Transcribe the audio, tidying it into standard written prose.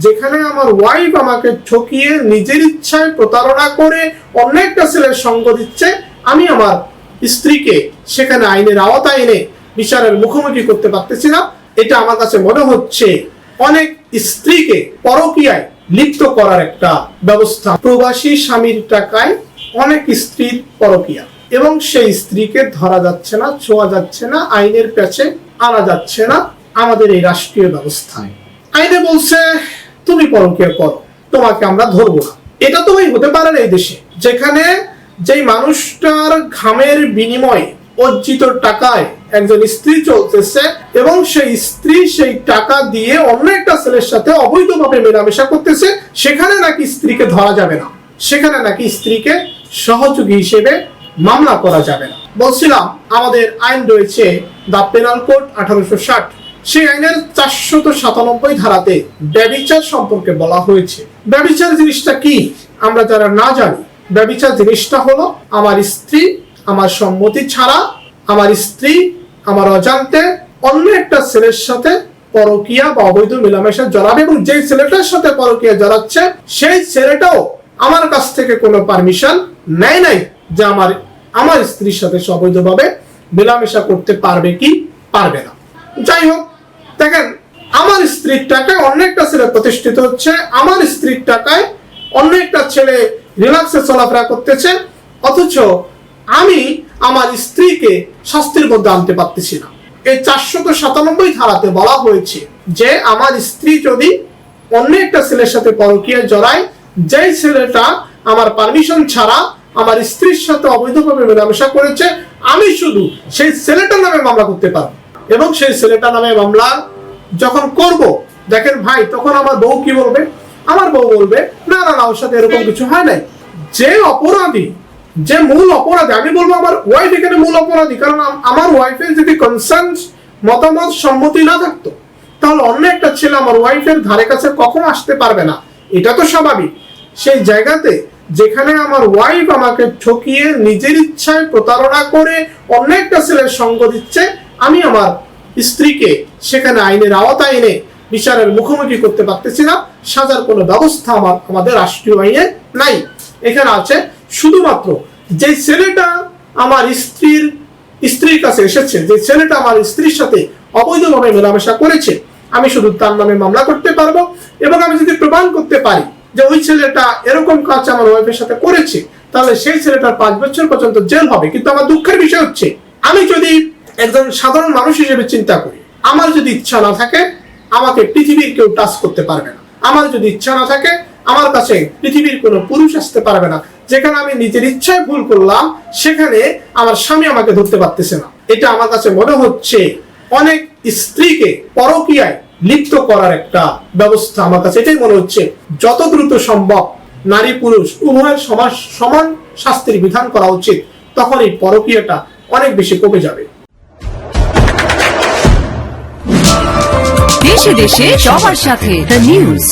যেখানে আমার ওয়াইফ আমাকে ঠকিয়ে নিজের ইচ্ছায় প্রতারণা করে অন্য একটা ছেলের সঙ্গ দিচ্ছে, আমি আমার স্ত্রীকে সেখানে আইনের আওতায় এনে বিচারের মুখোমুখি করতে পারতেছি না। এটা আমার কাছে মনে হচ্ছে অনেক স্ত্রীকে পরকীয়ায় লিপ্ত করার একটা ব্যবস্থা। প্রবাসী স্বামীর টাকায় অনেক স্ত্রীর পরকীয়া, এবং সেই স্ত্রীকে ধরা যাচ্ছে না, ছোঁয়া যাচ্ছে না, আইনের প্যাচে আনা যাচ্ছে না আমাদের এই রাষ্ট্রীয় ব্যবস্থায়। আইনে বলছে তুমি পরকীয়া করো, তোমাকে আমরা ধরবো না। এটা তো হতে পারে না এই দেশে, যেখানে যেই মানুষটার ঘামের বিনিময়ে অর্জিত টাকায় একজন স্ত্রী চলতেছে এবং সেই স্ত্রী সেই টাকা দিয়ে অন্য একটা ছেলের সাথে অবৈধভাবে মেলামেশা করতেছে, সেখানে নাকি স্ত্রীকে ধরা যাবে না, সেখানে নাকি স্ত্রীকে সহযোগী হিসেবে মামলা করা যাবে না। বলছিলাম আমাদের আইন রয়েছে দ্য পেনাল কোড 1860, সেই আইনের 497 ধারাতে ব্যভিচার সম্পর্কে বলা হয়েছে। ব্যভিচার জিনিসটা কি আমরা যারা না জানি, ব্যভিচার জিনিসটা হলো আমার স্ত্রী আমার সম্মতি ছাড়া, আমার স্ত্রী আমার অজান্তে অন্য একটা ছেলের সাথে পরকীয়া বা অবৈধ মেলামেশা জড়াবে, এবং যে ছেলেটার সাথে পরকীয়া জড়াচ্ছে সেই ছেলেটাও আমার কাছ থেকে কোনো পারমিশন নেয় নাই যে আমার স্ত্রীর সাথে অবৈধভাবে মেলামেশা করতে পারবে কি পারবে না। যাই হোক, দেখেন আমার স্ত্রীর টাকায় অন্য একটা ছেলে প্রতিষ্ঠিত হচ্ছে, আমার স্ত্রীর টাকায় অন্য একটা ছেলে রিল্যাক্সে চলাফেরা করতেছে, অথচ আমি আমার স্ত্রীকে শাস্তির মধ্যে আনতে পারতেছি না। এই 497 ধারাতে বলা হয়েছে যে আমার স্ত্রী যদি অন্য একটা ছেলের সাথে পরকীয়া জড়ায়, যেই ছেলেটা আমার পারমিশন ছাড়া আমার স্ত্রীর সাথে অবৈধভাবে মেলামেশা করেছে, আমি শুধু সেই ছেলেটার নামে মামলা করতে পারবো। এবং সেই ছেলেটার নামে মামলা যখন করব, দেখেন ভাই, তখন আমার বউ কি বলবে? আমার বউ বলবে না না না, ওর সাথে এরকম কিছু হয় নাই। যে অপরাধী, যে মূল অপরাধী, আমি বলবো আমার ওয়াইফ এখানে মূল অপরাধী, কারণ আমার ওয়াইফের যদি কনসার্ন মতামত সম্মতি না থাকতো, তাহলে অন্য একটা ছেলে আমার ওয়াইফের ধারে কাছে কখনো আসতে পারবে না, এটা তো স্বাভাবিক। সেই জায়গাতে যেখানে আমার ওয়াইফ আমাকে ঠকিয়ে নিজের ইচ্ছায় প্রতারণা করে অন্য একটা ছেলের সঙ্গ দিচ্ছে, আমি আমার স্ত্রীকে সেখানে আইনের আওতায় এনে বিচারের মুখোমুখি করতে পারতেছি না। সাজার কোনো ব্যবস্থা আমাদের রাষ্ট্রীয় আইনে নাই। এখানে আছে শুধুমাত্র যে ছেলেটা আমার স্ত্রীর কাছে এসেছে, যে ছেলেটা আমার স্ত্রীর সাথে অবৈধভাবে মেলামেশা করেছে, আমি শুধু তার নামে মামলা করতে পারবো। এবং আমি যদি প্রমাণ করতে পারি যে ওই ছেলেটা এরকম কাজ আমার ওয়াইফের সাথে করেছে, তাহলে সেই ছেলেটার 5 বছর পর্যন্ত জেল হবে। কিন্তু আমার দুঃখের বিষয় হচ্ছে, আমি যদি একজন সাধারণ মানুষ হিসেবে চিন্তা করি, আমার যদি ইচ্ছা না থাকে আমাকে পৃথিবীর কেউ টাচ করতে পারবে না। আমার যদি ইচ্ছা না থাকে আমার কাছে পৃথিবীর কোনো পুরুষ আসতে পারবে না। যেখানে আমি নিজের ইচ্ছায় ভুল করলাম, সেখানে আমার স্বামী আমাকে ধরতে পারতেছে না। এটা আমার কাছে মনে হচ্ছে অনেক স্ত্রীকে পরকীয়ায় লিপ্ত করার একটা ব্যবস্থা। আমার কাছে এটাই মনে হচ্ছে যত দ্রুত সম্ভব নারী পুরুষ উভয়ের সমান শাস্তির বিধান করা উচিত, তখন এই পরকীয়াটা অনেক বেশি কমে যাবে। দেশে দেশে সবার সাথে দ্য নিউজ।